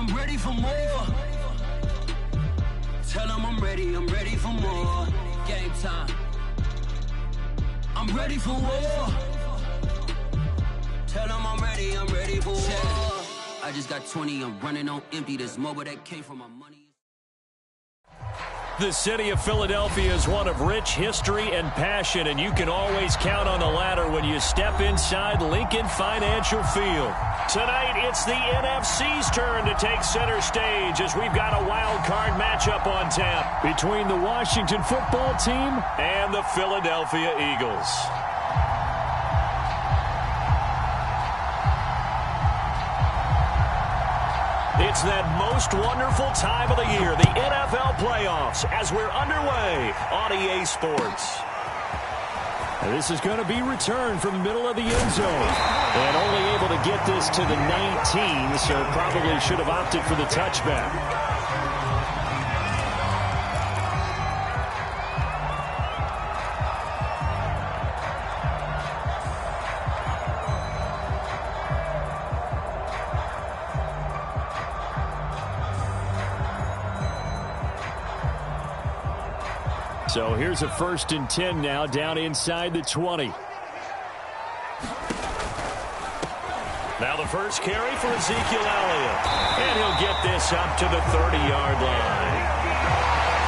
I'm ready for more. Tell them I'm ready for more. Game time. I'm ready for war. Tell them I'm ready for war. I just got 20, I'm running on empty. This mobile that came from my money. The city of Philadelphia is one of rich history and passion, and you can always count on the latter when you step inside Lincoln Financial Field. Tonight, it's the NFC's turn to take center stage as we've got a wild card matchup on tap between the Washington football team and the Philadelphia Eagles. It's that most wonderful time of the year, the NFL playoffs, as we're underway on EA Sports. And this is going to be returned from the middle of the end zone. And only able to get this to the 19, so probably should have opted for the touchback. So here's a 1st and 10 now, down inside the 20. Now the first carry for Ezekiel Elliott. And he'll get this up to the 30-yard line.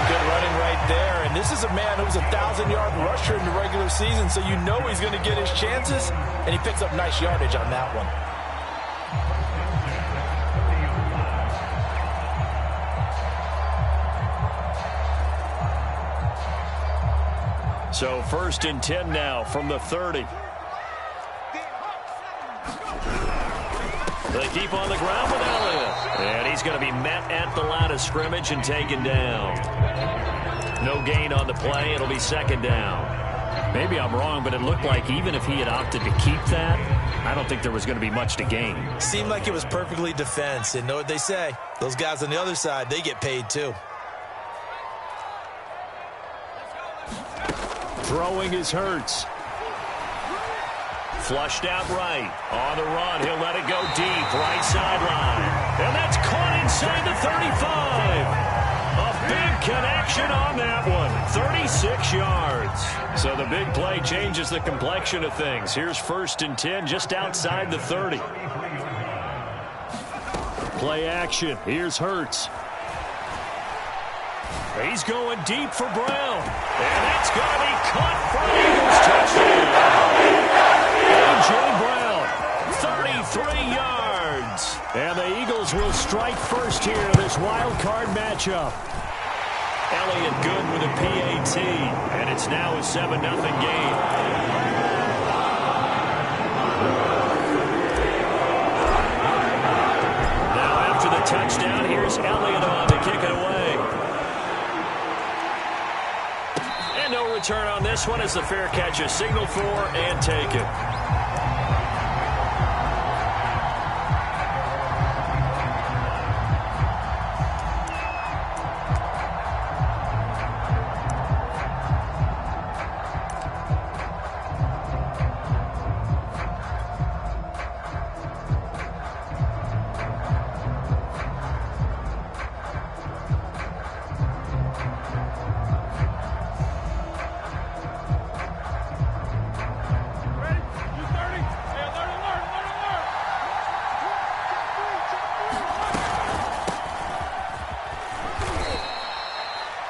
Good running right there. And this is a man who's a 1,000-yard rusher in the regular season, so you know he's going to get his chances. And he picks up nice yardage on that one. So 1st and 10 now from the 30. They keep on the ground with Elliott. And he's going to be met at the line of scrimmage and taken down. No gain on the play. It'll be 2nd down. Maybe I'm wrong, but it looked like even if he had opted to keep that, I don't think there was going to be much to gain. Seemed like it was perfectly defense. And know what they say? Those guys on the other side, they get paid too. Throwing is Hurts. Flushed out right. On the run. He'll let it go deep. Right sideline. And that's caught inside the 35. A big connection on that one. 36 yards. So the big play changes the complexion of things. Here's 1st and 10 just outside the 30. Play action. Here's Hurts. He's going deep for Brown. And that's going to be caught for an Eagles touchdown. A.J. Brown, 33 yards. And the Eagles will strike first here in this wild card matchup. Elliott good with a PAT. And it's now a 7-0 game. Now after the touchdown, here's Elliott on to kick it away. No return on this one as the fair catch is signaled for and taken.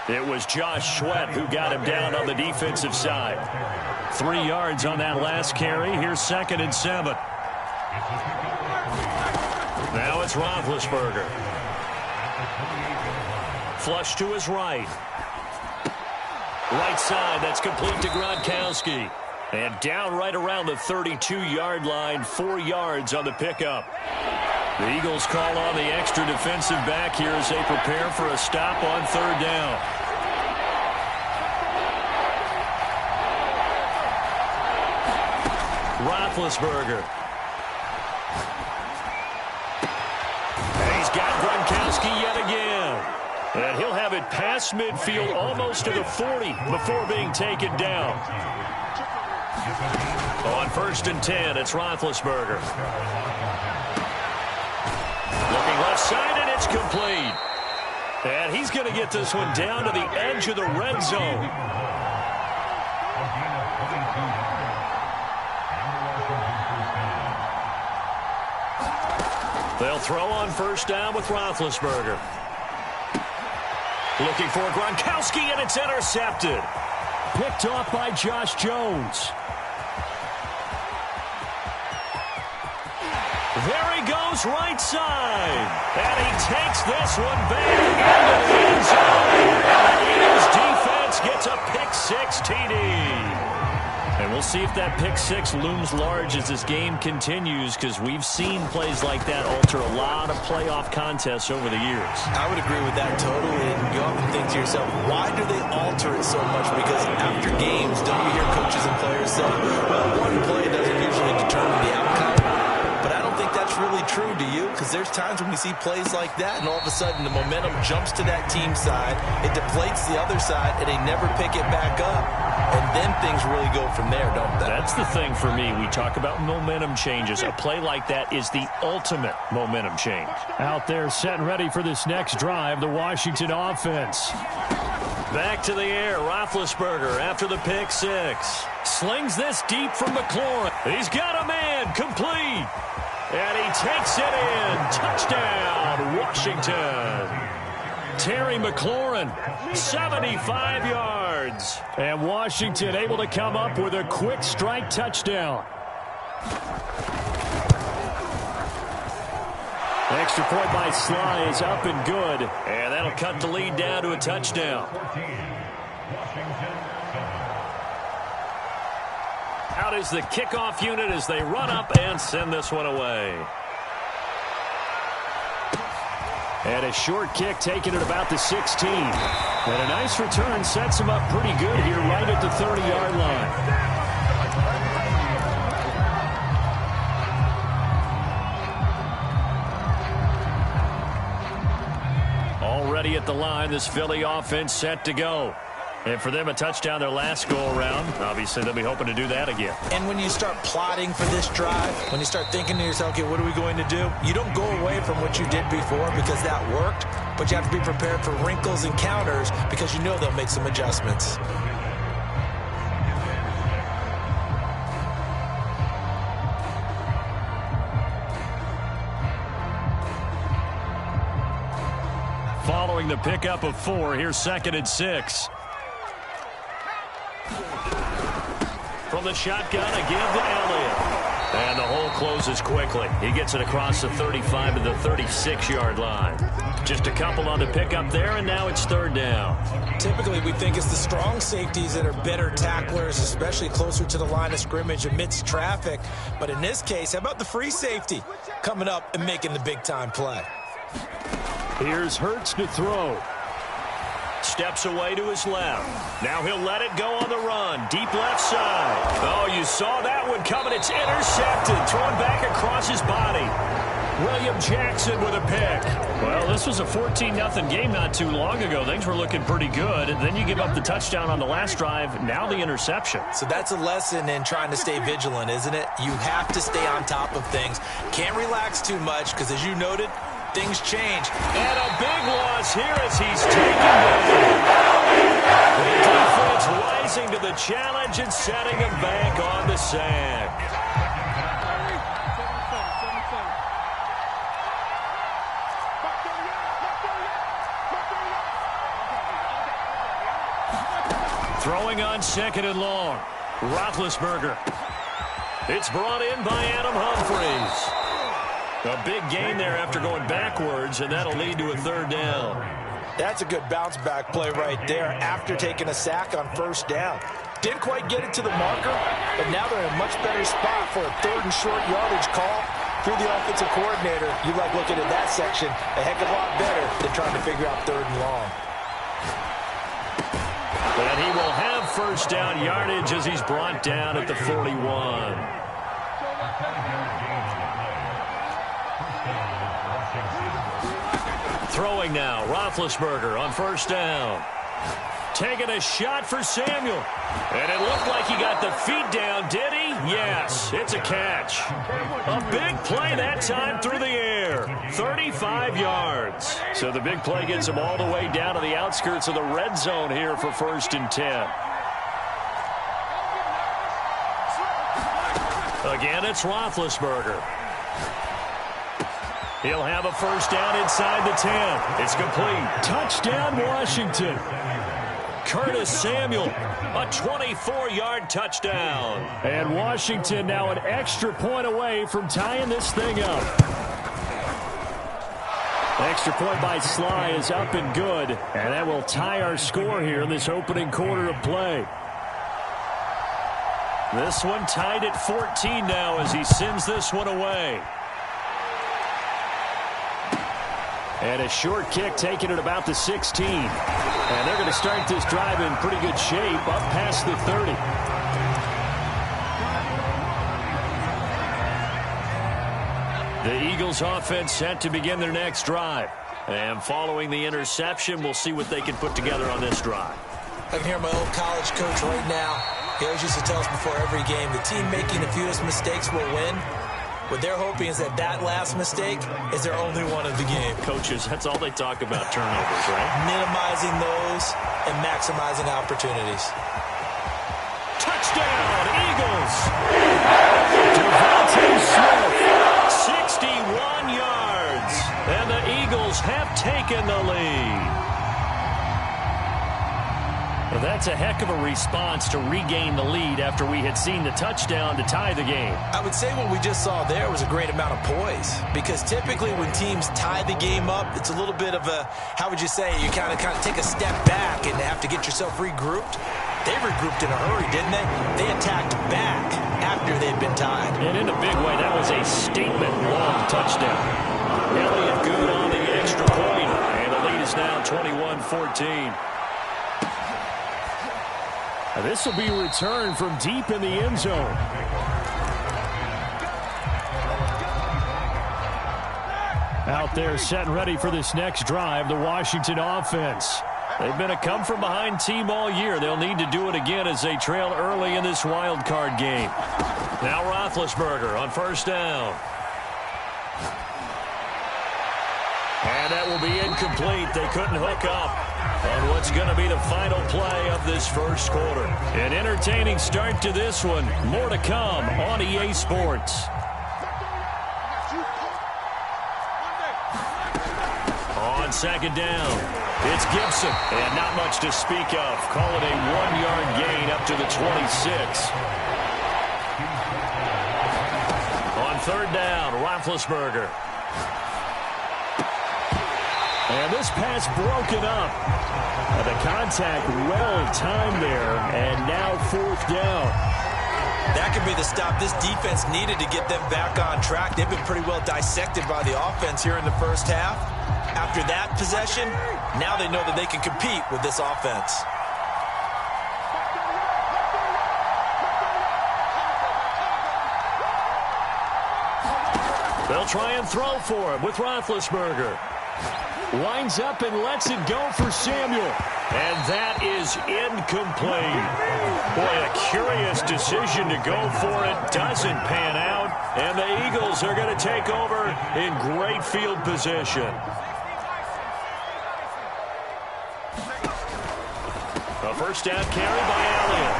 It was Josh Sweat who got him down on the defensive side. 3 yards on that last carry. Here's 2nd and 7. Now it's Roethlisberger. Flush to his right. Right side, that's complete to Gronkowski. And down right around the 32-yard line, 4 yards on the pickup. The Eagles call on the extra defensive back here as they prepare for a stop on 3rd down. Roethlisberger. And he's got Gronkowski yet again. And he'll have it past midfield almost to the 40 before being taken down. On 1st and 10, it's Roethlisberger. Looking left side, and it's incomplete. And he's going to get this one down to the edge of the red zone. They'll throw on first down with Roethlisberger. Looking for Gronkowski, and it's intercepted. Picked off by Josh Jones. There he goes, right side. And he takes this one back into the end zone. And the Eagles defense gets a pick-6 TD. And we'll see if that pick-6 looms large as this game continues, because we've seen plays like that alter a lot of playoff contests over the years. I would agree with that totally. And you often think to yourself, why do they alter it so much? Because after games, don't you hear coaches and players say, well, one play doesn't usually determine the outcome? But I don't think that's really true, do you? Because there's times when we see plays like that, and all of a sudden the momentum jumps to that team side, it deflates the other side, and they never pick it back up. And then things really go from there, don't they? That's the thing for me. We talk about momentum changes. A play like that is the ultimate momentum change. Out there set and ready for this next drive, the Washington offense. Back to the air, Roethlisberger after the pick-6. Slings this deep from McLaurin. He's got a man, complete. And he takes it in. Touchdown, Washington. Terry McLaurin, 75 yards. And Washington able to come up with a quick strike touchdown. Extra point by Sly is up and good. And that'll cut the lead down to a touchdown. Out is the kickoff unit as they run up and send this one away. And a short kick taken at about the 16. And a nice return sets him up pretty good here right at the 30-yard line. Already at the line, this Philly offense set to go. And for them, a touchdown their last go-around. Obviously, they'll be hoping to do that again. And when you start plotting for this drive, when you start thinking to yourself, okay, what are we going to do? You don't go away from what you did before because that worked, but you have to be prepared for wrinkles and counters because you know they'll make some adjustments. Following the pickup of 4, here's 2nd and 6. From the shotgun, again to Elliott. And the hole closes quickly. He gets it across the 35 to the 36-yard line. Just a couple on the pickup there, and now it's 3rd down. Typically, we think it's the strong safeties that are better tacklers, especially closer to the line of scrimmage amidst traffic. But in this case, how about the free safety coming up and making the big-time play? Here's Hurts to throw. Steps away to his left. Now he'll let it go on the run. Deep left side. Oh, you saw that one coming. It's intercepted. Thrown back across his body. William Jackson with a pick. Well, this was a 14-0 game not too long ago. Things were looking pretty good. And then you give up the touchdown on the last drive. Now the interception. So that's a lesson in trying to stay vigilant, isn't it? You have to stay on top of things. Can't relax too much because, as you noted, things change. And a big loss here as he's taken down. The defense rising to the challenge and setting him back on the sack. Throwing on 2nd and long. Roethlisberger. It's brought in by Adam Humphries. A big gain there after going backwards, and that'll lead to a 3rd down. That's a good bounce-back play right there after taking a sack on 1st down. Didn't quite get it to the marker, but now they're in a much better spot for a 3rd and short yardage call. Through the offensive coordinator, you like looking at that section a heck of a lot better than trying to figure out 3rd and long. And he will have 1st down yardage as he's brought down at the 41. Throwing now, Roethlisberger on 1st down. Taking a shot for Samuel. And it looked like he got the feet down, did he? Yes, it's a catch. A big play that time through the air. 35 yards. So the big play gets him all the way down to the outskirts of the red zone here for 1st and 10. Again, it's Roethlisberger. He'll have a first down inside the 10. It's complete. Touchdown, Washington. Curtis Samuel, a 24-yard touchdown. And Washington now an extra point away from tying this thing up. Extra point by Sly is up and good. And that will tie our score here in this opening quarter of play. This one tied at 14 now as he sends this one away. And a short kick taken at about the 16. And they're going to start this drive in pretty good shape up past the 30. The Eagles offense set to begin their next drive. And following the interception, we'll see what they can put together on this drive. I can hear my old college coach right now. He always used to tell us before every game, the team making the fewest mistakes will win. What they're hoping is that that last mistake is their only one of the game. Coaches, that's all they talk about, turnovers, right? Minimizing those and maximizing opportunities. Touchdown, Eagles! Devontae Smith, 61 yards. And the Eagles have taken the lead. Well, that's a heck of a response to regain the lead after we had seen the touchdown to tie the game. I would say what we just saw there was a great amount of poise, because typically when teams tie the game up, it's a little bit of a, how would you say, you kind of take a step back and have to get yourself regrouped. They regrouped in a hurry, didn't they? They attacked back after they'd been tied. And in a big way, that was a statement long touchdown. Elliott good on the extra point, and the lead is now 21-14. This will be returned from deep in the end zone. Out there set and ready for this next drive, the Washington offense. They've been a come-from-behind team all year. They'll need to do it again as they trail early in this wild card game. Now Roethlisberger on first down. And that will be incomplete. They couldn't hook up on what's going to be the final play of this first quarter. An entertaining start to this one. More to come on EA Sports. On second down, it's Gibson. And not much to speak of. Call it a 1-yard gain up to the 26. On third down, Roethlisberger. And this pass broken up. The contact well-timed there, and now fourth down. That could be the stop this defense needed to get them back on track. They've been pretty well dissected by the offense here in the first half. After that possession, now they know that they can compete with this offense. They'll try and throw for him with Roethlisberger. Winds up and lets it go for Samuel. And that is incomplete. Boy, a curious decision to go for it. Doesn't pan out. And the Eagles are going to take over in great field position. A first down carry by Elliott.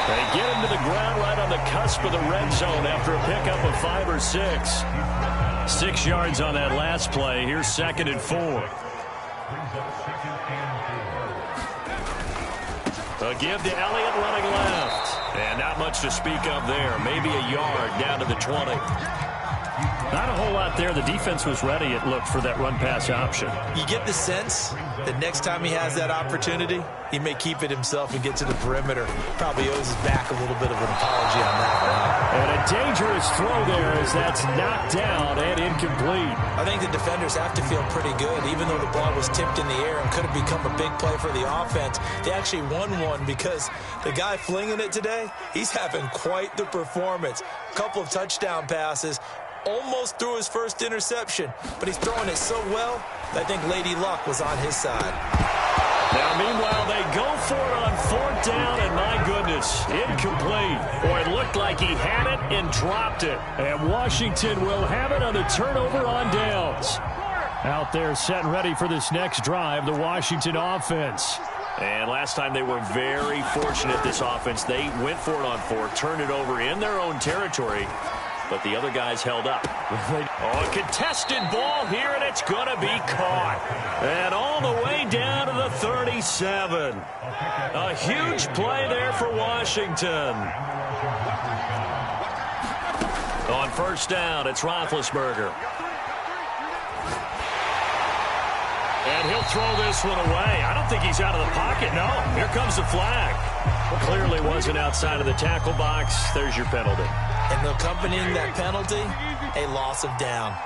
They get him to the ground right on the cusp of the red zone after a pickup of 5 or 6. 6 yards on that last play. Here's 2nd and 4. A give to Elliott running left. And not much to speak of there. Maybe a yard down to the 20. Not a whole lot there. The defense was ready, it looked, for that run-pass option. You get the sense that next time he has that opportunity, he may keep it himself and get to the perimeter. Probably owes his back a little bit of an apology on that one. And a dangerous throw there as that's knocked down and incomplete. I think the defenders have to feel pretty good. Even though the ball was tipped in the air and could have become a big play for the offense, they actually won one because the guy flinging it today, he's having quite the performance. A couple of touchdown passes. Almost threw his first interception, but he's throwing it so well that I think Lady Luck was on his side. Now, meanwhile, they go for it on 4th down, and my goodness, incomplete. Boy, it looked like he had it and dropped it. And Washington will have it on a turnover on downs. Out there set and ready for this next drive, the Washington offense. And last time they were very fortunate, this offense. They went for it on 4th, turned it over in their own territory, but the other guys held up. Oh, a contested ball here, and it's going to be caught. And all the way down to the 37. A huge play there for Washington. On 1st down, it's Roethlisberger. And he'll throw this one away. I don't think he's out of the pocket. No, here comes the flag. Clearly wasn't outside of the tackle box. There's your penalty. And accompanying that penalty, a loss of down.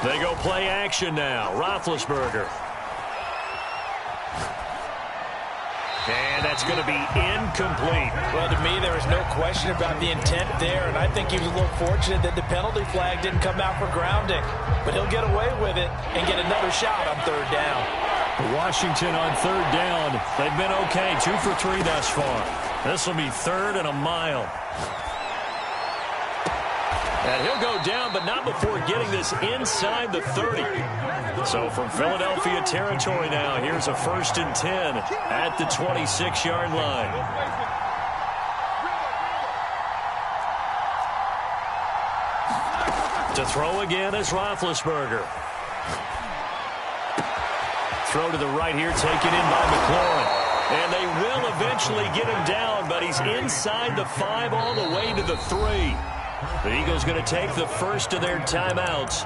They go play action now. Roethlisberger. And that's going to be incomplete. Well, to me, there is no question about the intent there, and I think he was a little fortunate that the penalty flag didn't come out for grounding. But he'll get away with it and get another shot on 3rd down. Washington on 3rd down. They've been okay, 2 for 3 thus far. This will be 3rd and a mile. And he'll go down, but not before getting this inside the 30. So from Philadelphia territory now, here's a 1st and 10 at the 26-yard line. To throw again is Roethlisberger. Throw to the right here, taken in by McLaurin. And they will eventually get him down, but he's inside the 5 all the way to the 3. The Eagles going to take the first of their timeouts.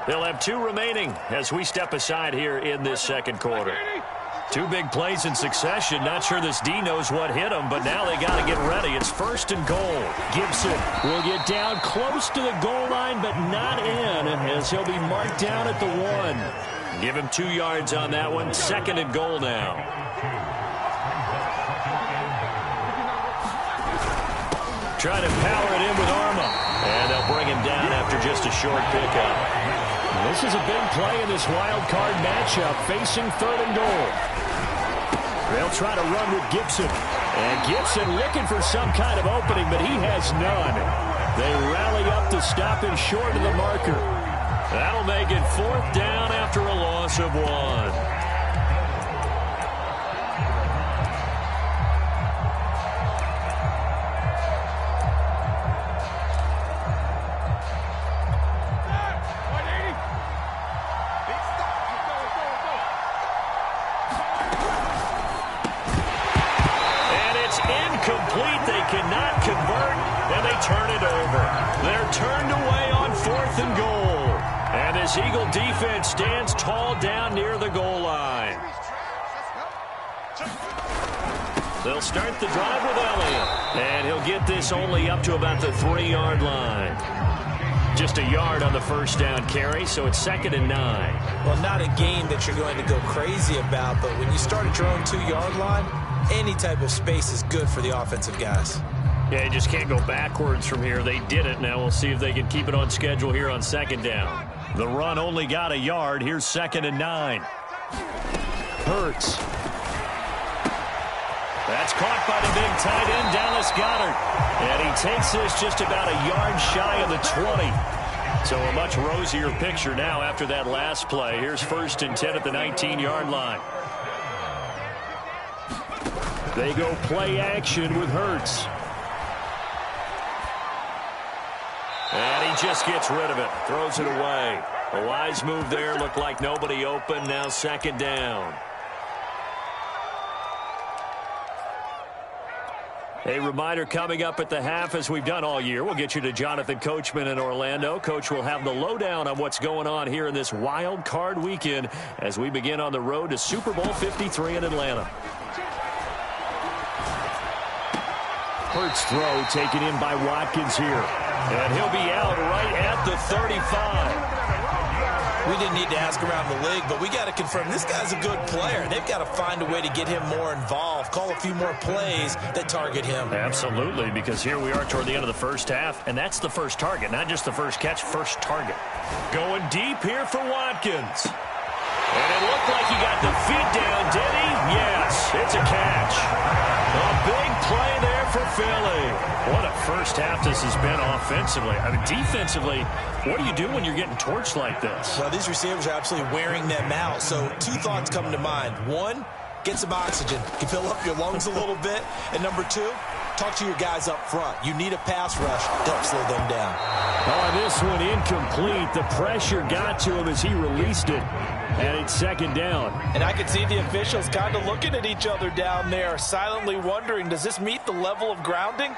They'll have 2 remaining as we step aside here in this 2nd quarter. 2 big plays in succession. Not sure this D knows what hit him, but now they got to get ready. It's 1st and goal. Gibson will get down close to the goal line, but not in, as he'll be marked down at the 1. Give him 2 yards on that one. 2nd and goal now. Trying to power it in with Arma. And they'll bring him down after just a short pickup. This is a big play in this wild card matchup, facing 3rd and goal. They'll try to run with Gibson. And Gibson looking for some kind of opening, but he has none. They rally up to stop him short of the marker. That'll make it 4th down after a loss of 1. Complete. They cannot convert, and they turn it over. They're turned away on 4th and goal. And this Eagle defense stands tall down near the goal line. They'll start the drive with Elliott. And he'll get this only up to about the 3-yard line. Just a yard on the 1st down carry, so it's 2nd and 9. Well, not a game that you're going to go crazy about, but when you start at your own 2-yard line, any type of space is good for the offensive guys. Yeah, you just can't go backwards from here. They did it. Now we'll see if they can keep it on schedule here on 2nd down. The run only got a yard. Here's 2nd and 9. Hurts. That's caught by the big tight end, Dallas Goedert. And he takes this just about a yard shy of the 20. So a much rosier picture now after that last play. Here's 1st and 10 at the 19-yard line. They go play action with Hurts. And he just gets rid of it. Throws it away. A wise move there. Looked like nobody open. Now 2nd down. A reminder coming up at the half, as we've done all year. We'll get you to Jonathan Coachman in Orlando. Coach will have the lowdown on what's going on here in this wild card weekend as we begin on the road to Super Bowl 53 in Atlanta. Hurts throw taken in by Watkins here. And he'll be out right at the 35. We didn't need to ask around the league, but we got to confirm this guy's a good player. They've got to find a way to get him more involved, call a few more plays that target him. Absolutely, because here we are toward the end of the first half, and that's the first target, not just the first catch, first target. Going deep here for Watkins. And it looked like he got the feet down, did he? Yes, it's a catch. A big play there for Philly. What a first half this has been offensively. I mean, defensively, what do you do when you're getting torched like this? Well, these receivers are absolutely wearing them out. So two thoughts come to mind. One, get some oxygen. You fill up your lungs a little bit. And number two, talk to your guys up front. You need a pass rush to help slow them down. Oh, this one incomplete. The pressure got to him as he released it. And it's second down. And I could see the officials kind of looking at each other down there, silently wondering, does this meet the level of grounding?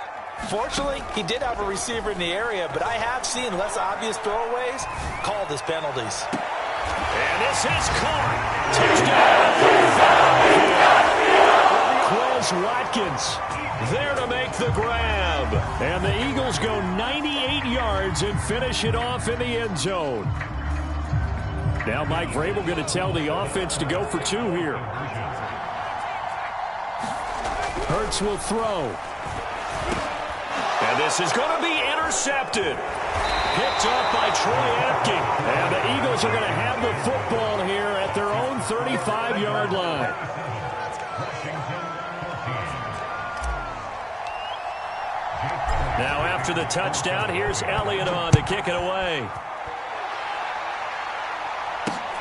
Fortunately, he did have a receiver in the area, but I have seen less obvious throwaways called as penalties. And this is caught. Touchdown. Quez Watkins there to make the grab. And the Eagles go 98 yards and finish it off in the end zone. Now Mike Vrabel going to tell the offense to go for two here. Hurts will throw. And this is going to be intercepted. Picked up by Troy Apke. And the Eagles are going to have the football here at their own 35-yard line. Now after the touchdown, here's Elliott on to kick it away.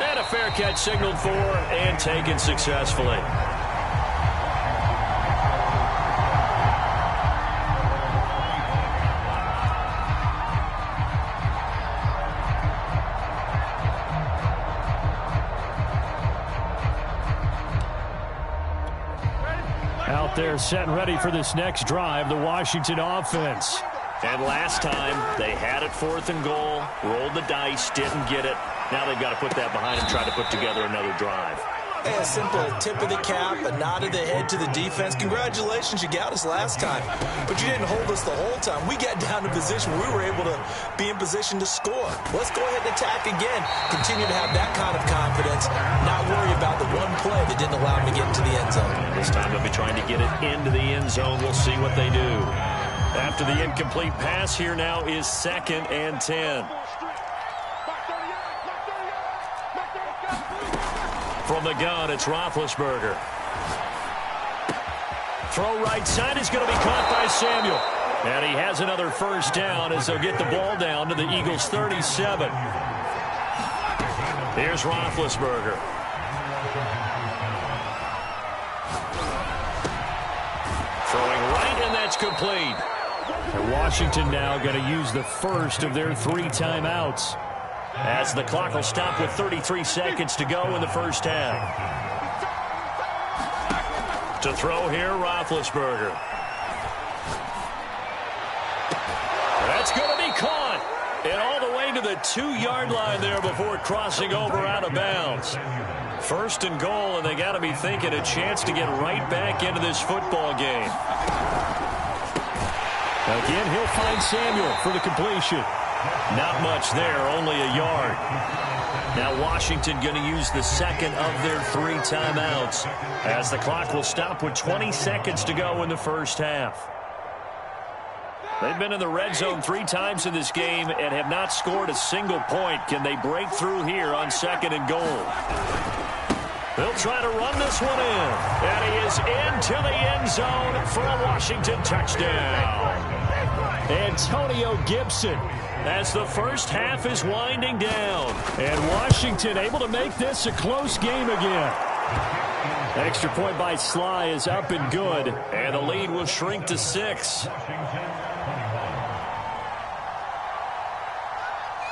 And a fair catch signaled for and taken successfully. Out there set and ready for this next drive, the Washington offense. And last time, they had it 4th and goal, rolled the dice, didn't get it. Now they've got to put that behind and try to put together another drive. Hey, a simple tip of the cap, a nod of the head to the defense. Congratulations, you got us last time. But you didn't hold us the whole time. We got down to position where we were able to be in position to score. Let's go ahead and attack again. Continue to have that kind of confidence. Not worry about the one play that didn't allow them to get into the end zone. And this time they'll be trying to get it into the end zone. We'll see what they do. After the incomplete pass, here now is 2nd and 10. From the gun, it's Roethlisberger. Throw right side is going to be caught by Samuel. And he has another first down as they'll get the ball down to the Eagles' 37. Here's Roethlisberger. Throwing right, and that's complete. And Washington now going to use the first of their 3 timeouts, as the clock will stop with 33 seconds to go in the first half. To throw here, Roethlisberger. That's going to be caught. And all the way to the 2-yard line there before crossing over out of bounds. 1st and goal, and they got to be thinking a chance to get right back into this football game. Again, he'll find Samuel for the completion. Not much there, only a yard. Now Washington going to use the 2nd of their 3 timeouts, as the clock will stop with 20 seconds to go in the first half. They've been in the red zone 3 times in this game and have not scored a single point. Can they break through here on 2nd and goal? They'll try to run this one in. And he is into the end zone for a Washington touchdown. Antonio Gibson, as the first half is winding down. And Washington able to make this a close game again. Extra point by Sly is up and good. And the lead will shrink to 6.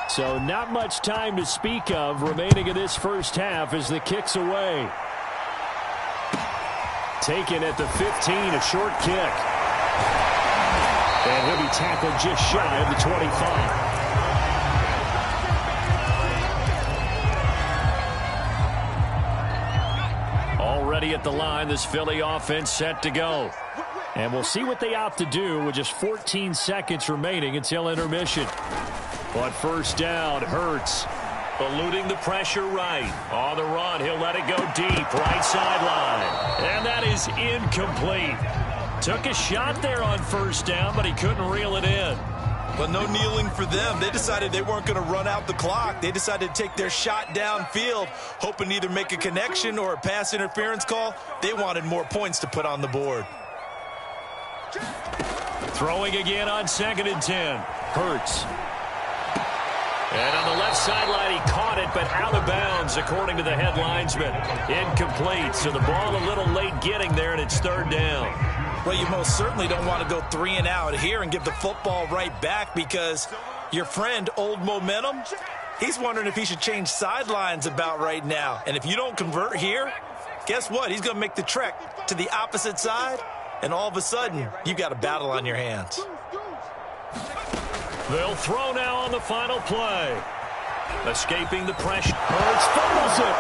So not much time to speak of remaining in this first half as the kick's away. Taken at the 15, a short kick. And he'll be tackled just shy of the 25. Already at the line, this Philly offense set to go. And we'll see what they opt to do with just 14 seconds remaining until intermission. But first down, Hurts. Eluding the pressure right. On the run, he'll let it go deep. Right sideline. And that is incomplete. Took a shot there on first down, but he couldn't reel it in. Well, no kneeling for them. They decided they weren't going to run out the clock. They decided to take their shot downfield, hoping to either make a connection or a pass interference call. They wanted more points to put on the board. Throwing again on 2nd and 10. Hurts. And on the left sideline, he caught it, but out of bounds, according to the head linesman. Incomplete, so the ball a little late getting there, and it's 3rd down. Well, you most certainly don't want to go 3 and out here and give the football right back, because your friend, Old Momentum, he's wondering if he should change sidelines about right now. And if you don't convert here, guess what? He's going to make the trek to the opposite side, and all of a sudden, you've got a battle on your hands. They'll throw now on the final play. Escaping the pressure. Hurts fumbles it.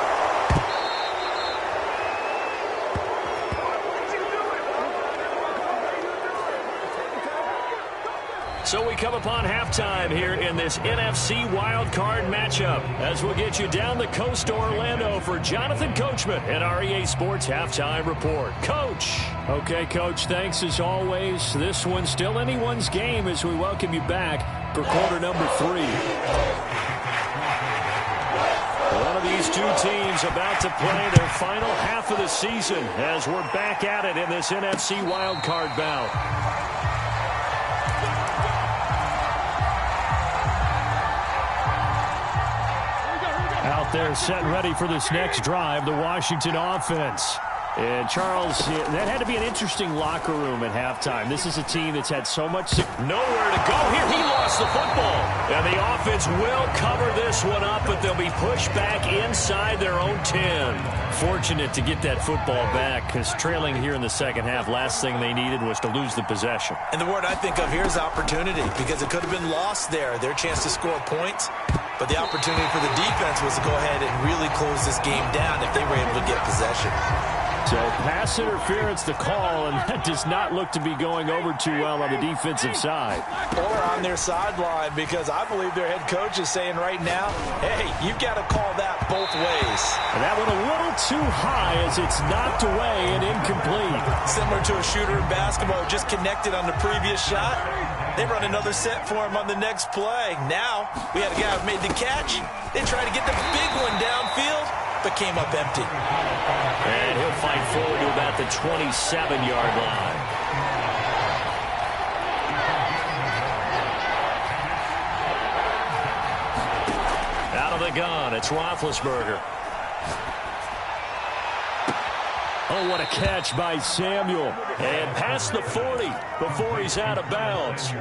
So we come upon halftime here in this NFC wildcard matchup, as we'll get you down the coast to Orlando for Jonathan Coachman and our EA Sports Halftime Report. Coach. Okay, Coach, thanks as always. This one's still anyone's game as we welcome you back for quarter number 3. One of these two teams about to play their final half of the season as we're back at it in this NFC wildcard bout. Out there set and ready for this next drive, the Washington offense. And Charles, that had to be an interesting locker room at halftime. This is a team that's had so much... Nowhere to go here. He lost the football. And the offense will cover this one up, but they'll be pushed back inside their own 10. Fortunate to get that football back, because trailing here in the second half, last thing they needed was to lose the possession. And the word I think of here is opportunity, because it could have been lost there, their chance to score points. But the opportunity for the defense was to go ahead and really close this game down if they were able to get possession. So pass interference the call, and that does not look to be going over too well on the defensive side. Or on their sideline, because I believe their head coach is saying right now, hey, you've got to call that both ways. And that one a little too high as it's knocked away and incomplete. Similar to a shooter in basketball, just connected on the previous shot. They run another set for him on the next play. Now, we had a guy who made the catch. They tried to get the big one downfield, but came up empty. And he'll fight forward to about the 27-yard line. Out of the gun, it's Roethlisberger. Oh, what a catch by Samuel. And past the 40 before he's out of bounds.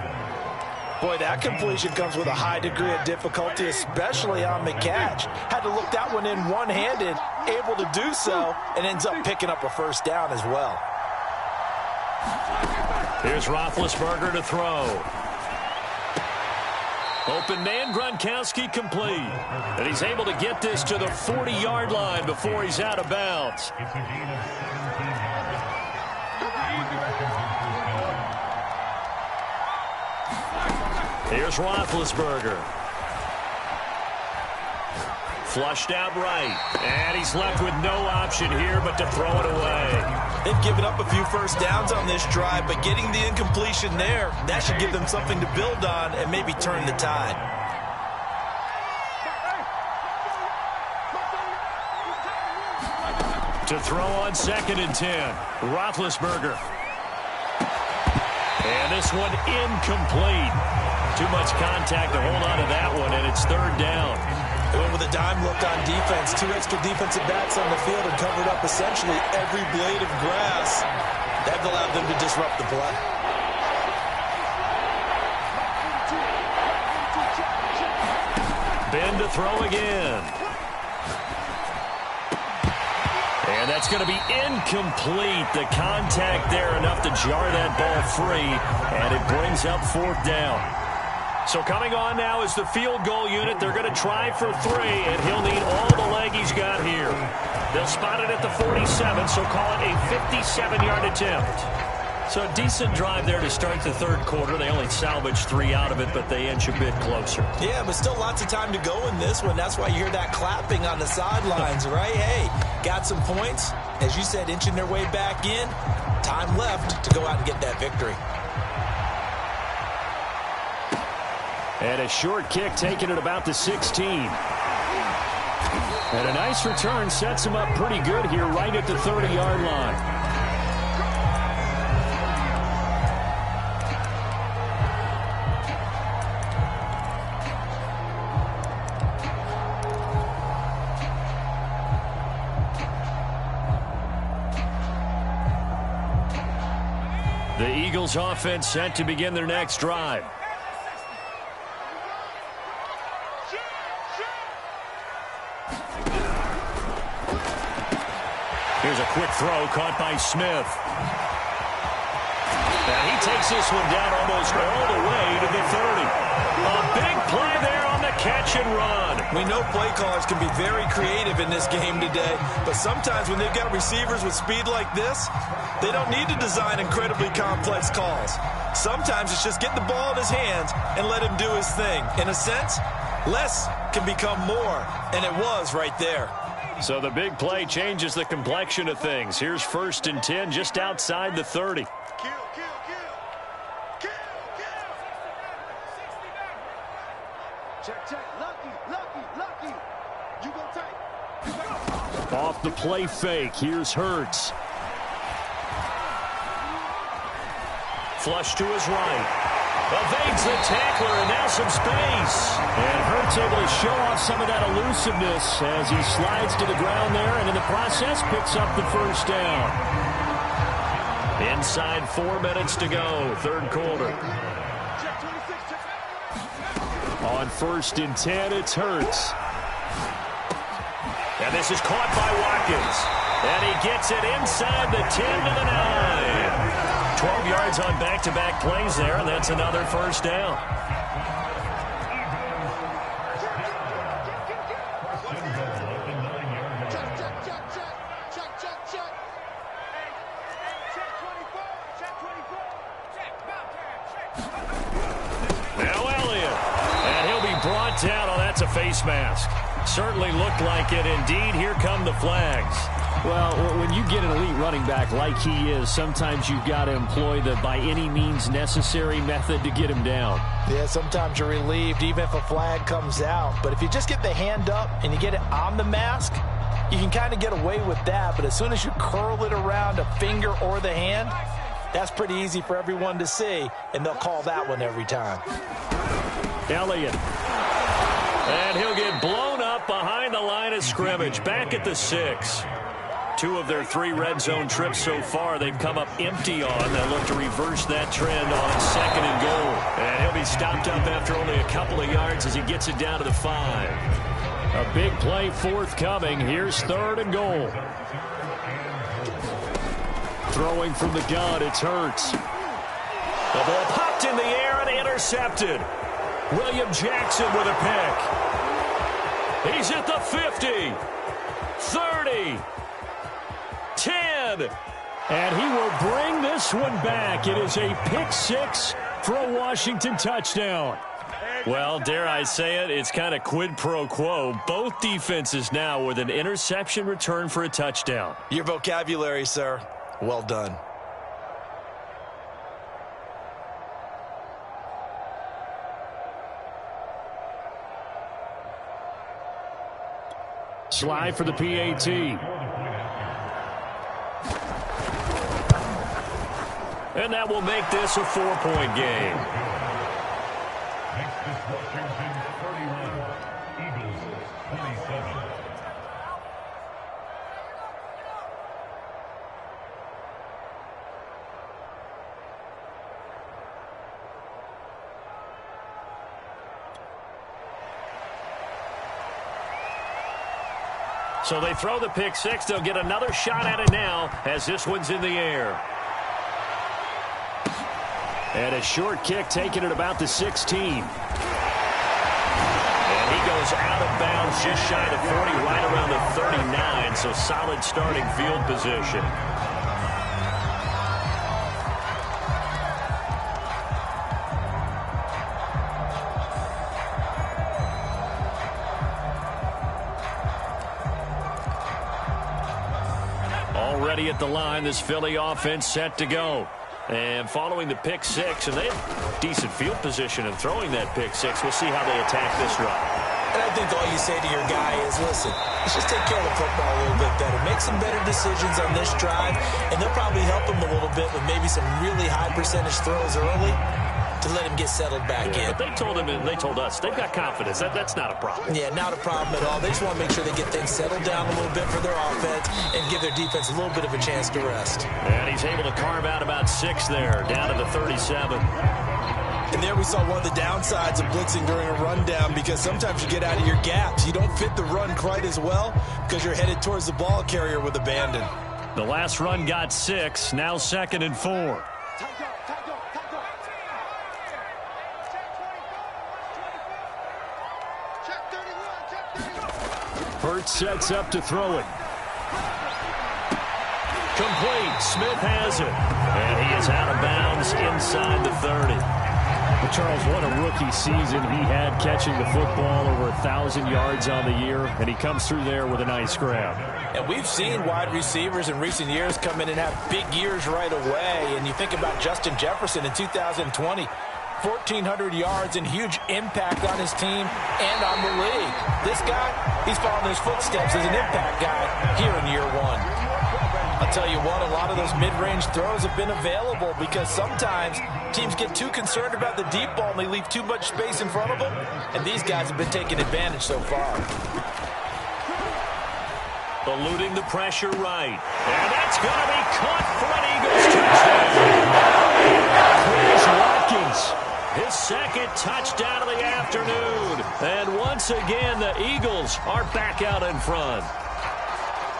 Boy, that completion comes with a high degree of difficulty, especially on the catch. Had to look that one in one-handed, able to do so, and ends up picking up a first down as well. Here's Roethlisberger to throw. Open man, Gronkowski complete. And he's able to get this to the 40-yard line before he's out of bounds. Here's Roethlisberger. Flushed out right. And he's left with no option here but to throw it away. They've given up a few first downs on this drive, but getting the incompletion there, that should give them something to build on and maybe turn the tide. To throw on 2nd and 10. Roethlisberger. And this one incomplete. Too much contact to hold on to that one, and it's 3rd down. They went with a dime look on defense. 2 extra defensive backs on the field and covered up essentially every blade of grass. That allowed them to disrupt the play. Ben to throw again. And that's going to be incomplete. The contact there enough to jar that ball free, and it brings up 4th down. So coming on now is the field goal unit. They're going to try for 3, and he'll need all the leg he's got here. They'll spot it at the 47, so call it a 57-yard attempt. So a decent drive there to start the third quarter. They only salvaged 3 out of it, but they inch a bit closer. Yeah, but still lots of time to go in this one. That's why you hear that clapping on the sidelines, right? Hey, got some points. As you said, inching their way back in. Time left to go out and get that victory. And a short kick taken at about the 16. And a nice return sets him up pretty good here right at the 30-yard line. The Eagles offense set to begin their next drive. Here's a quick throw caught by Smith. And he takes this one down almost all the way to the 30. A big play there on the catch and run. We know play callers can be very creative in this game today, but sometimes when they've got receivers with speed like this, they don't need to design incredibly complex calls. Sometimes it's just get the ball in his hands and let him do his thing. In a sense, less can become more, and it was right there. So the big play changes the complexion of things. Here's 1st and 10 just outside the 30. Lucky. You go tight. Off the play fake. Here's Hurts. Flush to his right. Evades the tackler, and now some space. And Hurts able to show off some of that elusiveness as he slides to the ground there, and in the process picks up the first down. Inside 4 minutes to go, third quarter. On 1st and 10, it's Hurts. And this is caught by Watkins. And he gets it inside the 10 to the 9. 12 yards on back-to-back plays there, and that's another first down. Now Elliott. And he'll be brought down. Oh, that's a face mask. Certainly looked like it. Indeed, here come the flags. Well, when you get an elite running back like he is, sometimes you've got to employ the by any means necessary method to get him down. Yeah, sometimes you're relieved even if a flag comes out. But if you just get the hand up and you get it on the mask, you can kind of get away with that. But as soon as you curl it around a finger or the hand, that's pretty easy for everyone to see, and they'll call that one every time. Elliott. And he'll get blown up behind the line of scrimmage, back at the 6. 2 of their 3 red zone trips so far they've come up empty on. They'll look to reverse that trend on 2nd and goal. And he'll be stopped up after only a couple of yards as he gets it down to the 5. A big play forthcoming. Here's 3rd and goal. Throwing from the gun, it's Hurts. The ball popped in the air and intercepted. William Jackson with a pick. He's at the 50. 30. 10. And he will bring this one back. It is a pick 6 for a Washington touchdown. Well, dare I say it, it's kind of quid pro quo. Both defenses now with an interception return for a touchdown. Your vocabulary, sir. Well done. Slide for the PAT. And that will make this a 4-point game. Next is Washington 31, Eagles 27. So they throw the pick 6. They'll get another shot at it now as this one's in the air. And a short kick taken at about the 16. And he goes out of bounds just shy of 40, right around the 39. So solid starting field position. ready at the line. This Philly offense set to go. And following the pick six, and they have decent field position in throwing that pick six. We'll see how they attack this run. And I think all you say to your guy is, listen, let's just take care of the football a little bit better. Make some better decisions on this drive, and they'll probably help him a little bit with maybe some really high percentage throws early to let him get settled back in. But they told him and they told us they've got confidence. That's not a problem. Yeah, not a problem at all. They just want to make sure they get things settled down a little bit for their offense and give their defense a little bit of a chance to rest. And he's able to carve out about 6 there, down to the 37. And there we saw one of the downsides of blitzing during a rundown, because sometimes you get out of your gaps. You don't fit the run quite as well because you're headed towards the ball carrier with abandon. The last run got 6, now 2nd and 4. Hurts sets up to throw it. Complete. Smith has it. And he is out of bounds inside the 30. Well, Charles, what a rookie season he had, catching the football over 1,000 yards on the year, and he comes through there with a nice grab. And we've seen wide receivers in recent years come in and have big years right away. And you think about Justin Jefferson in 2020. 1,400 yards and huge impact on his team and on the league. This guy, he's following his footsteps as an impact guy here in year one. I'll tell you what, a lot of those mid-range throws have been available because sometimes teams get too concerned about the deep ball and they leave too much space in front of them, and these guys have been taking advantage so far. Eluding the pressure right. And that's going to be caught for an Eagles touchdown. Chris Watkins. His second touchdown of the afternoon. And once again, the Eagles are back out in front.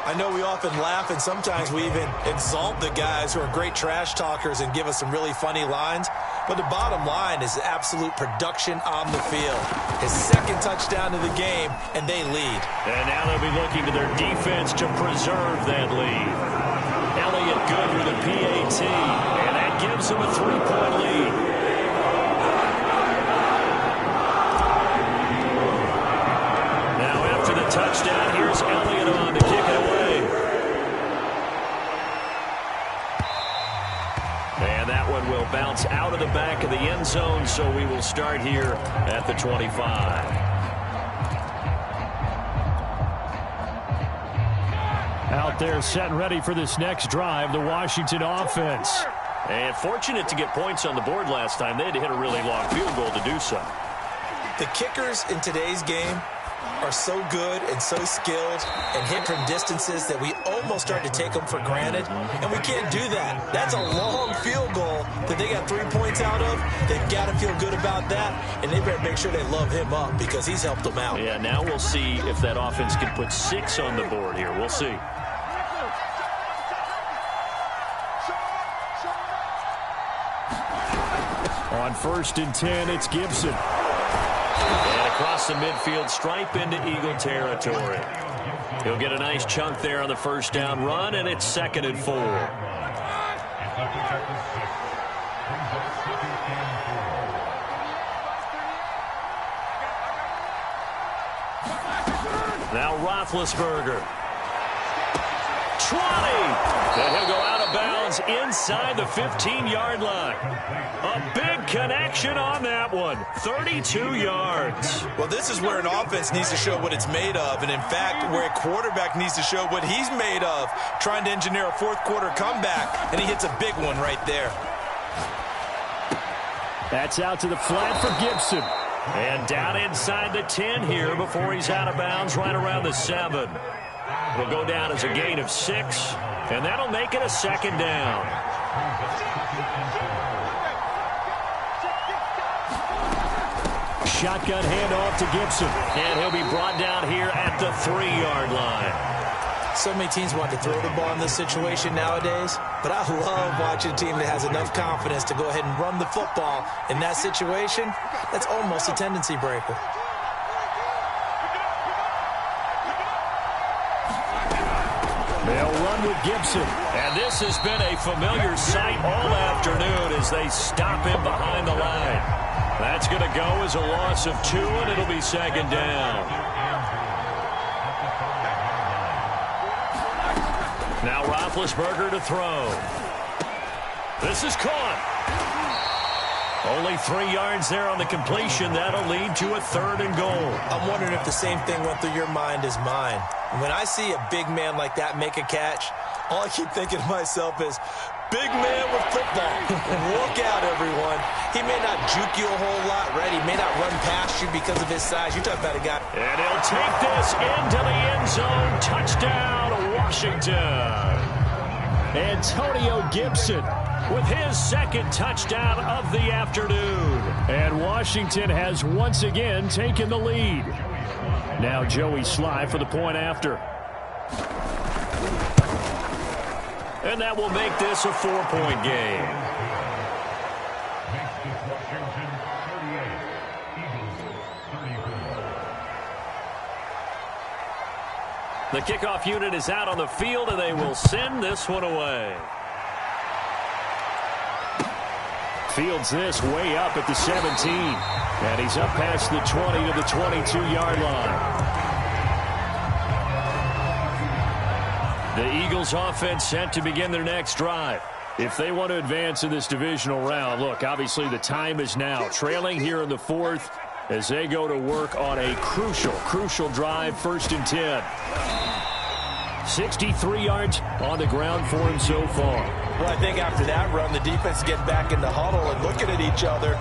I know we often laugh, and sometimes we even exalt the guys who are great trash talkers and give us some really funny lines. But the bottom line is absolute production on the field. His second touchdown of the game, and they lead. And now they'll be looking to their defense to preserve that lead. Elliott good with a PAT, and that gives them a 3-point lead. Touchdown. Here's Elliott on to kick it away. And that one will bounce out of the back of the end zone, so we will start here at the 25. Out there set and ready for this next drive, the Washington offense. And fortunate to get points on the board last time. They had to hit a really long field goal to do so. The kickers in today's game are so good and so skilled and hit from distances that we almost start to take them for granted, and we can't do that. That's a long field goal that they got 3 points out of. They've got to feel good about that, and they better make sure they love him up because he's helped them out. Yeah, now we'll see if that offense can put 6 on the board here. We'll see. On 1st and 10, it's Gibson. And across the midfield stripe into Eagle territory. He'll get a nice chunk there on the first down run, and it's 2nd and 4. Now Roethlisberger. 20. And he'll go out of bounds inside the 15-yard line. A big connection on that one. 32 yards. Well, this is where an offense needs to show what it's made of, and in fact, where a quarterback needs to show what he's made of, trying to engineer a fourth-quarter comeback, and he hits a big one right there. That's out to the flat for Gibson. And down inside the 10 here before he's out of bounds right around the 7. Will go down as a gain of 6, and that'll make it a 2nd down. Shotgun handoff to Gibson. And he'll be brought down here at the 3-yard line. So many teams want to throw the ball in this situation nowadays, but I love watching a team that has enough confidence to go ahead and run the football in that situation. That's almost a tendency breaker. They'll run with Gibson. And this has been a familiar sight all afternoon as they stop him behind the line. That's going to go as a loss of 2, and it'll be 2nd down. Now Roethlisberger to throw. This is caught. Only 3 yards there on the completion. That'll lead to a 3rd and goal. I'm wondering if the same thing went through your mind as mine. When I see a big man like that make a catch, all I keep thinking to myself is, big man with football. Look out, everyone. He may not juke you a whole lot, right? He may not run past you because of his size. You're talking about a guy. And he'll take this into the end zone. Touchdown, Washington. Antonio Gibson with his 2nd touchdown of the afternoon. And Washington has once again taken the lead. Now Joey Sly for the point after. And that will make this a 4-point game. Next is Washington 38, Eagles 34. The kickoff unit is out on the field, and they will send this one away. Fields this way up at the 17. And he's up past the 20 to the 22-yard line. The Eagles offense set to begin their next drive. If they want to advance in this divisional round, look, obviously the time is now. Trailing here in the 4th as they go to work on a crucial drive, 1st and 10. 63 yards on the ground for him so far. Well, I think after that run, the defense getting back in the huddle and looking at each other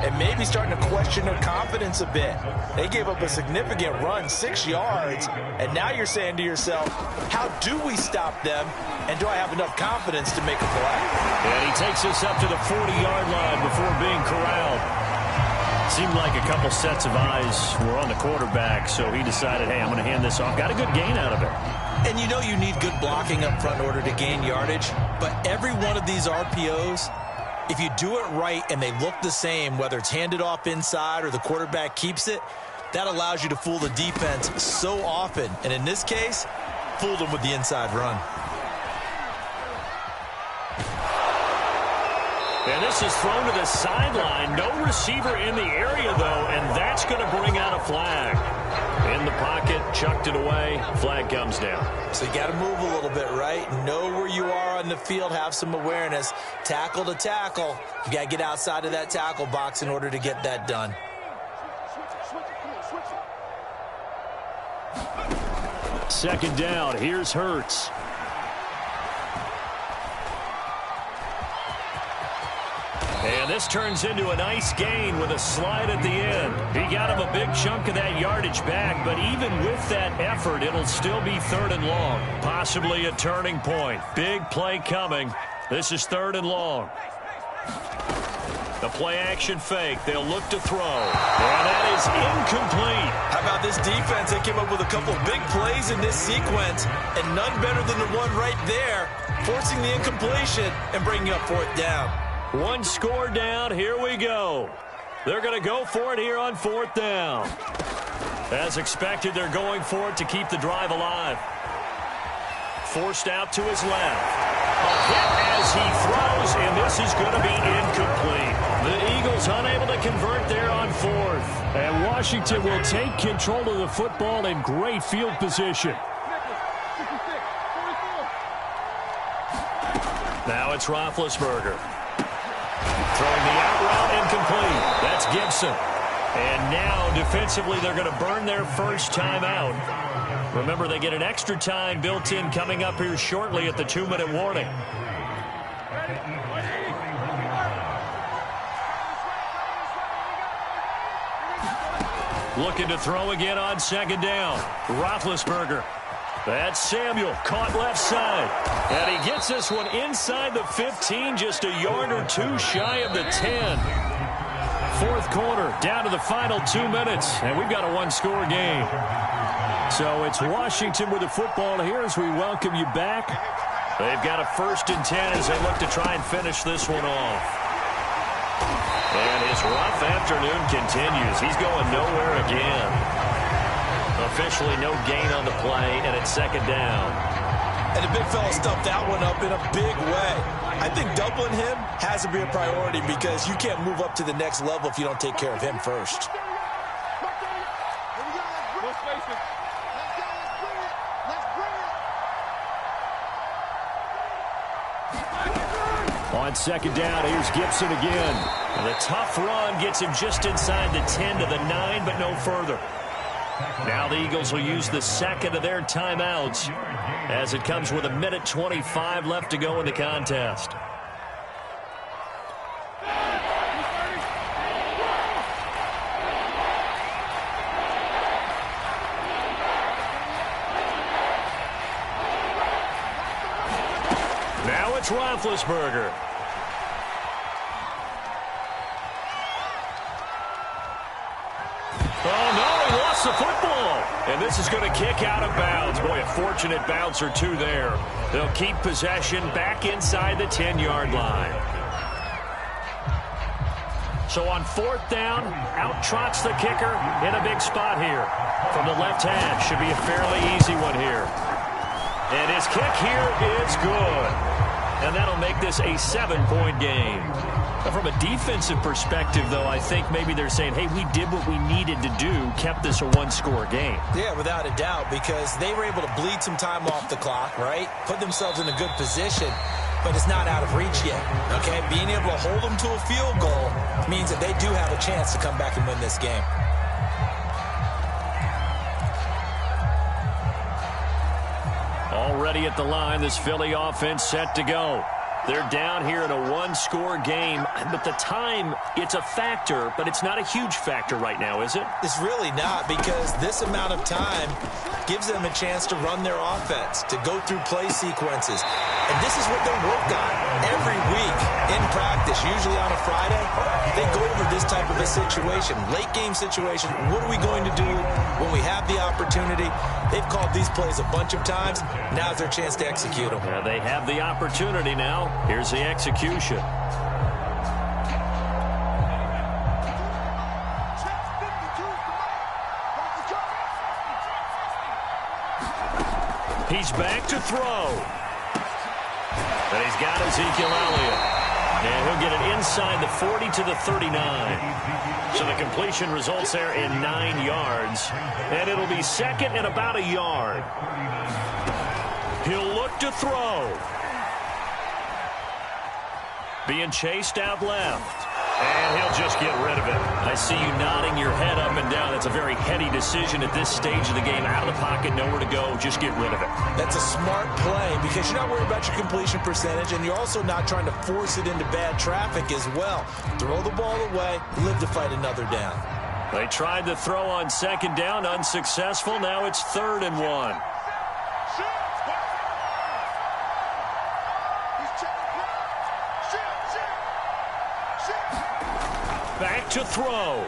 and maybe starting to question their confidence a bit. They gave up a significant run, 6 yards, and now you're saying to yourself, how do we stop them, and do I have enough confidence to make a play? And he takes us up to the 40-yard line before being corralled. Seemed like a couple sets of eyes were on the quarterback, so he decided, hey, I'm going to hand this off. Got a good gain out of it. And you know you need good blocking up front in order to gain yardage, but every one of these RPOs, if you do it right and they look the same, whether it's handed off inside or the quarterback keeps it, that allows you to fool the defense so often. And in this case, fooled them with the inside run. And this is thrown to the sideline. No receiver in the area, though, and that's going to bring out a flag. In the pocket, chucked it away, flag comes down. So you got to move a little bit, right? Know where you are on the field, have some awareness. Tackle to tackle. You got to get outside of that tackle box in order to get that done. Second down, here's Hurts. And this turns into a nice gain with a slide at the end. He got him a big chunk of that yardage back, but even with that effort, it'll still be 3rd and long. Possibly a turning point. Big play coming. This is 3rd and long. The play action fake. They'll look to throw. And that is incomplete. How about this defense? They came up with a couple big plays in this sequence, and none better than the one right there, forcing the incompletion and bringing up 4th down. One score down. Here we go. They're going to go for it here on 4th down. As expected, they're going for it to keep the drive alive. Forced out to his left. A hit as he throws, and this is going to be incomplete. The Eagles unable to convert there on 4th. And Washington will take control of the football in great field position. Now it's Roethlisberger. Throwing the out route incomplete. That's Gibson. And now, defensively, they're going to burn their first time out. Remember, they get an extra time built in coming up here shortly at the 2-minute warning. Looking to throw again on 2nd down. Roethlisberger. That's Samuel, caught left side. And he gets this one inside the 15, just a yard or two shy of the 10. 4th quarter, down to the final 2 minutes, and we've got a 1-score game. So it's Washington with the football here as we welcome you back. They've got a 1st and 10 as they look to try and finish this one off. And his rough afternoon continues. He's going nowhere again. Officially no gain on the play, and it's 2nd down. And the big fella stuffed that one up in a big way. I think doubling him has to be a priority because you can't move up to the next level if you don't take care of him first. On second down, here's Gibson again. And the tough run gets him just inside the 10 to the 9, but no further. Now the Eagles will use the second of their timeouts as it comes with 1:25 left to go in the contest. Now it's Roethlisberger. Oh, no, he lost the football. And this is going to kick out of bounds. Boy, a fortunate bounce or two there. They'll keep possession back inside the 10-yard line. So on fourth down, out trots the kicker in a big spot here. From the left hash, should be a fairly easy one here. And his kick here is good. And that'll make this a 7-point game. From a defensive perspective, though, I think maybe they're saying, hey, we did what we needed to do, kept this a one-score game. Yeah, without a doubt, because they were able to bleed some time off the clock, right? Put themselves in a good position, but it's not out of reach yet, okay? Being able to hold them to a field goal means that they do have a chance to come back and win this game. Already at the line, this Philly offense set to go. They're down here in a one-score game, but the time, it's a factor, but it's not a huge factor right now, is it? It's really not, because this amount of time gives them a chance to run their offense, to go through play sequences. And this is what they work on every week in practice, usually on a Friday. They go over this type of a situation, late-game situation. What are we going to do when we have the opportunity? They've called these plays a bunch of times. Now's their chance to execute them. Yeah, they have the opportunity now. Here's the execution. He's back to throw. And he's got Ezekiel Elliott. And he'll get it inside the 40 to the 39. So the completion results there in 9 yards. And it'll be second and about a yard. He'll look to throw. Being chased out left. And he'll just get rid of it. I see you nodding your head up and down. It's a very heady decision at this stage of the game. Out of the pocket, nowhere to go. Just get rid of it. That's a smart play because you're not worried about your completion percentage, and you're also not trying to force it into bad traffic as well. Throw the ball away, live to fight another down. They tried to throw on second down, unsuccessful. Now it's 3rd and 1. Back to throw.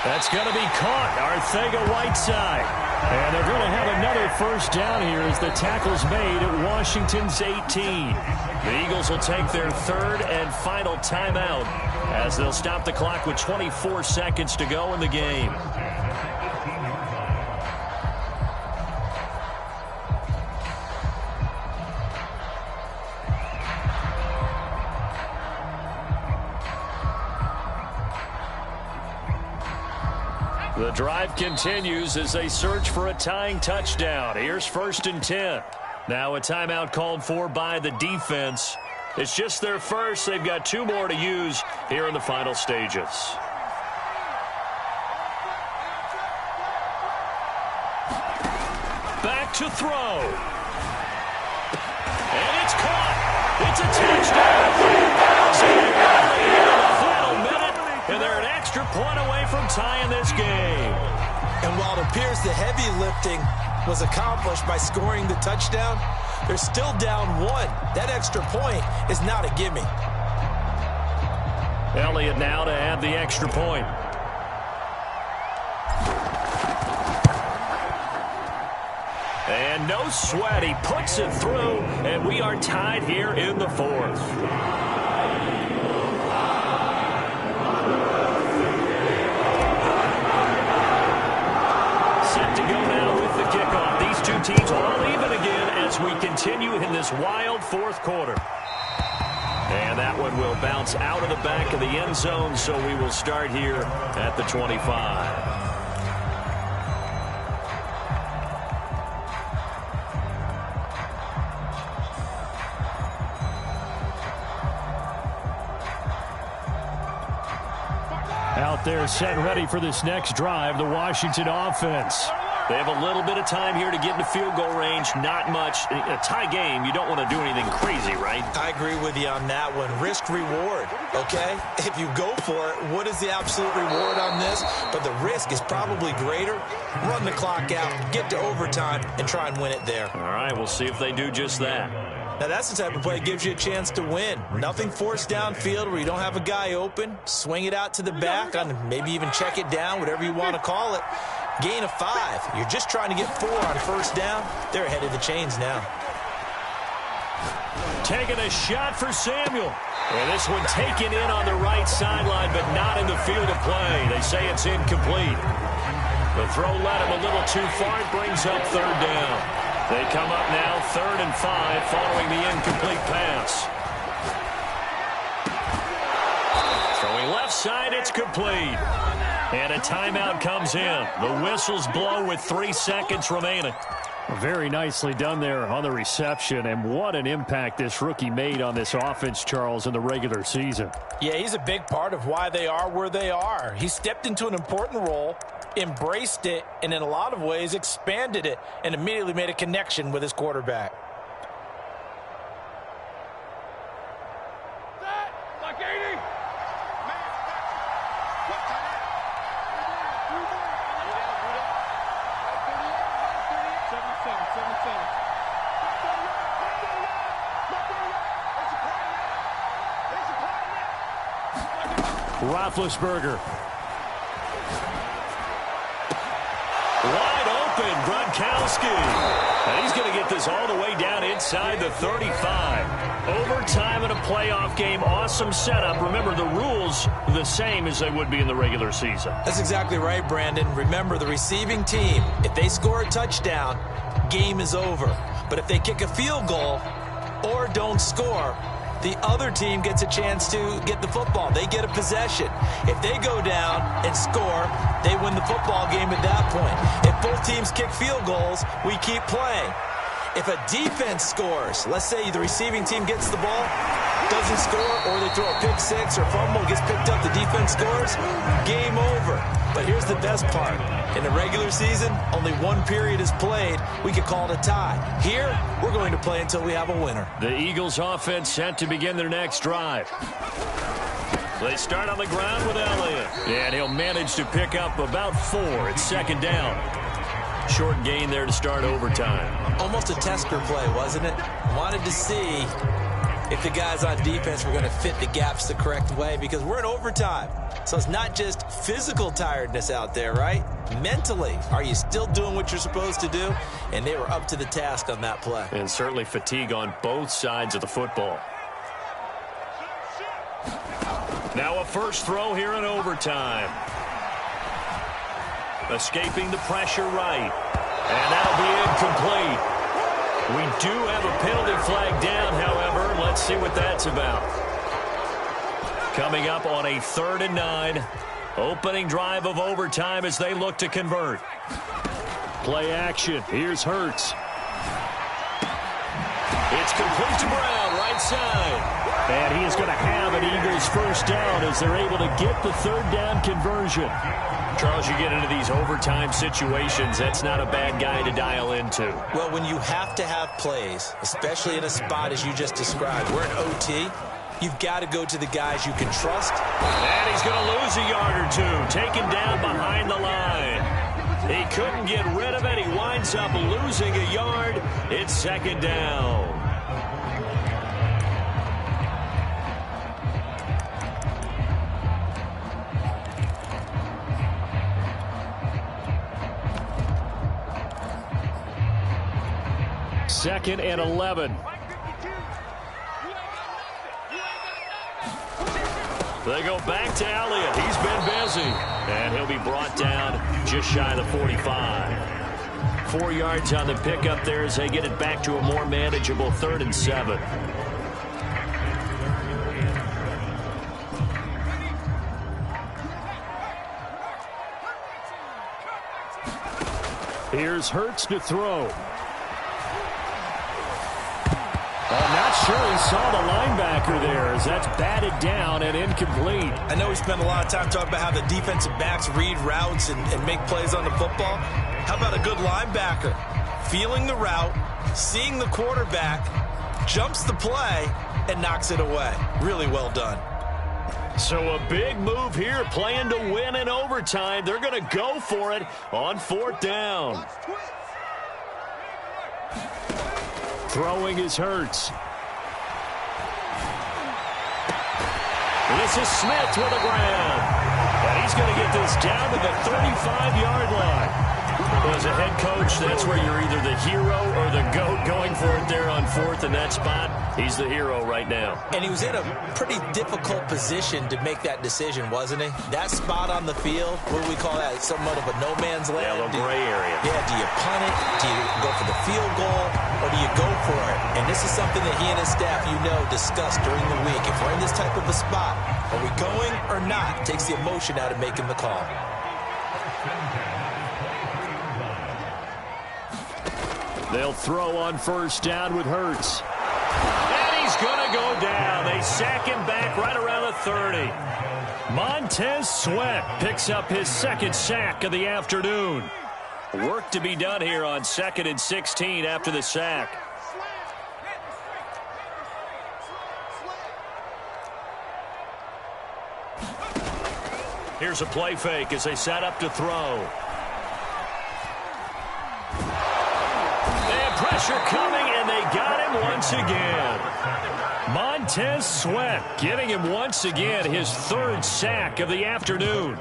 That's going to be caught. Arcega-Whiteside. And they're going to have another first down here as the tackle's made at Washington's 18. The Eagles will take their 3rd and final timeout as they'll stop the clock with 24 seconds to go in the game. The drive continues as they search for a tying touchdown. Here's 1st and 10. Now a timeout called for by the defense. It's just their first. They've got 2 more to use here in the final stages. Back to throw. And it's caught. It's a touchdown. Final minute, and they're an extra point away from tying this game. And while it appears the heavy lifting was accomplished by scoring the touchdown, they're still down 1. That extra point is not a gimme. Elliott now to add the extra point. And no sweat. He puts it through, and we are tied here in the 4th. Set to go now with the kickoff. These 2 teams all even again as we continue in this wild 4th quarter. And that one will bounce out of the back of the end zone, so we will start here at the 25. Out there set ready for this next drive, the Washington offense. They have a little bit of time here to get into field goal range. Not much. In a tie game, you don't want to do anything crazy, right? I agree with you on that one. Risk reward, okay? If you go for it, what is the absolute reward on this? But the risk is probably greater. Run the clock out, get to overtime, and try and win it there. All right, we'll see if they do just that. Now, that's the type of play that gives you a chance to win. Nothing forced downfield where you don't have a guy open. Swing it out to the back, on maybe even check it down, whatever you want to call it. Gain of 5. You're just trying to get 4 on first down. They're ahead of the chains now. Taking a shot for Samuel. And this one taken in on the right sideline, but not in the field of play. They say it's incomplete. The throw led him a little too far. It brings up third down. They come up now 3rd and 5 following the incomplete pass. Throwing left side, it's complete. And a timeout comes in. The whistles blow with 3 seconds remaining. Very nicely done there on the reception, and what an impact this rookie made on this offense, Charles, in the regular season. Yeah, he's a big part of why they are where they are. He stepped into an important role, embraced it, and in a lot of ways expanded it, and immediately made a connection with his quarterback. Roethlisberger. Wide open, Gronkowski. And he's going to get this all the way down inside the 35. Overtime in a playoff game, awesome setup. Remember, the rules the same as they would be in the regular season. That's exactly right, Brandon. Remember, the receiving team, if they score a touchdown, game is over. But if they kick a field goal or don't score, the other team gets a chance to get the football. They get a possession. If they go down and score, they win the football game at that point. If both teams kick field goals, we keep playing. If a defense scores, let's say the receiving team gets the ball, doesn't score, or they throw a pick six or fumble, gets picked up, the defense scores, game over. But here's the best part. In the regular season, only 1 period is played. We could call it a tie. Here, we're going to play until we have a winner. The Eagles offense set to begin their next drive. They start on the ground with Elliott. And he'll manage to pick up about 4 at 2nd down. Short gain there to start overtime. Almost a tester play, wasn't it? Wanted to see if the guys on defense were going to fit the gaps the correct way, because we're in overtime. So it's not just physical tiredness out there, right? Mentally, are you still doing what you're supposed to do? And they were up to the task on that play. And certainly fatigue on both sides of the football. Now a first throw here in overtime. Escaping the pressure right. And that'll be incomplete. We do have a penalty flag down, however. Let's see what that's about. Coming up on a 3rd and 9. Opening drive of overtime as they look to convert. Play action. Here's Hurts. It's complete to Brown, right side. And he is going to have an Eagles first down as they're able to get the 3rd down conversion. Charles, you get into these overtime situations, that's not a bad guy to dial into. Well, when you have to have plays, especially in a spot as you just described, we're in OT, you've got to go to the guys you can trust. And he's going to lose a yard or 2, taken down behind the line. He couldn't get rid of it. He winds up losing a yard. It's 2nd down. Second and 11. They go back to Elliott. He's been busy. And he'll be brought down just shy of the 45. 4 yards on the pickup there as they get it back to a more manageable 3rd and 7. Here's Hurts to throw. Oh, not sure he saw the linebacker there as that's batted down and incomplete. I know we spent a lot of time talking about how the defensive backs read routes and make plays on the football. How about a good linebacker? Feeling the route, seeing the quarterback, jumps the play, and knocks it away. Really well done. So a big move here, playing to win in overtime. They're going to go for it on 4th down. Throwing is Hurts. This is Smith with the ground. And he's going to get this down to the 35-yard line. Well, as a head coach, that's where you're either the hero or the GOAT going for it there on 4th in that spot. He's the hero right now. And he was in a pretty difficult position to make that decision, wasn't he? That spot on the field, what do we call that? Somewhat of a no man's land. Yeah, a little gray area. Yeah, do you punt it? Do you go for the field goal? Or do you go for it? And this is something that he and his staff, discussed during the week. If we're in this type of a spot, are we going or not? Takes the emotion out of making the call. They'll throw on 1st down with Hurts. And he's going to go down. They sack him back right around the 30. Montez Sweat picks up his 2nd sack of the afternoon. Work to be done here on 2nd and 16 after the sack. Here's a play fake as they set up to throw. Pressure coming, and they got him once again. Montez Sweat giving him once again his 3rd sack of the afternoon.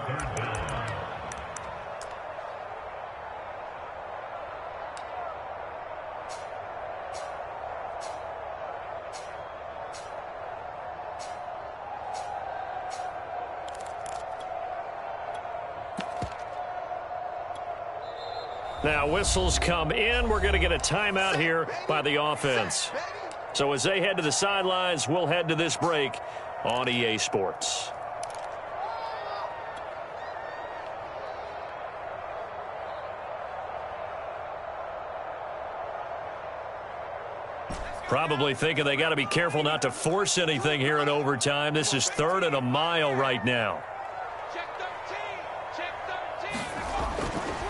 Now whistles come in. We're going to get a timeout here by the offense. So as they head to the sidelines, we'll head to this break on EA Sports. Probably thinking they got to be careful not to force anything here in overtime. This is 3rd and a mile right now.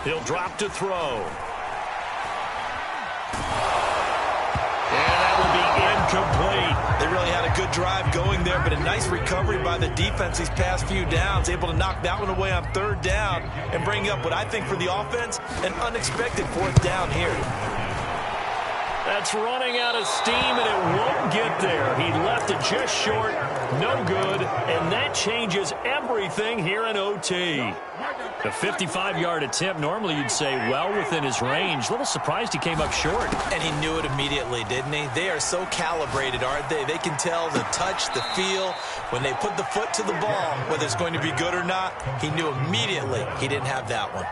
He'll drop to throw. And that will be incomplete. They really had a good drive going there, but a nice recovery by the defense these past few downs, able to knock that one away on 3rd down and bring up what I think for the offense, an unexpected 4th down here. That's running out of steam, and it won't get there. He left it just short, no good, and that changes everything here in OT. A 55-yard attempt, normally you'd say well within his range. A little surprised he came up short. And he knew it immediately, didn't he? They are so calibrated, aren't they? They can tell the touch, the feel. When they put the foot to the ball, whether it's going to be good or not, he knew immediately he didn't have that one.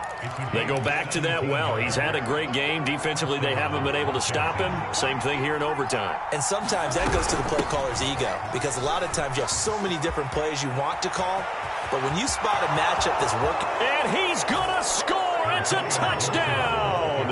They go back to that well. He's had a great game. Defensively, they haven't been able to stop him. Same thing here in overtime. And sometimes that goes to the play caller's ego, because a lot of times you have so many different plays you want to call, but when you spot a matchup that's working... And he's going to score! It's a touchdown!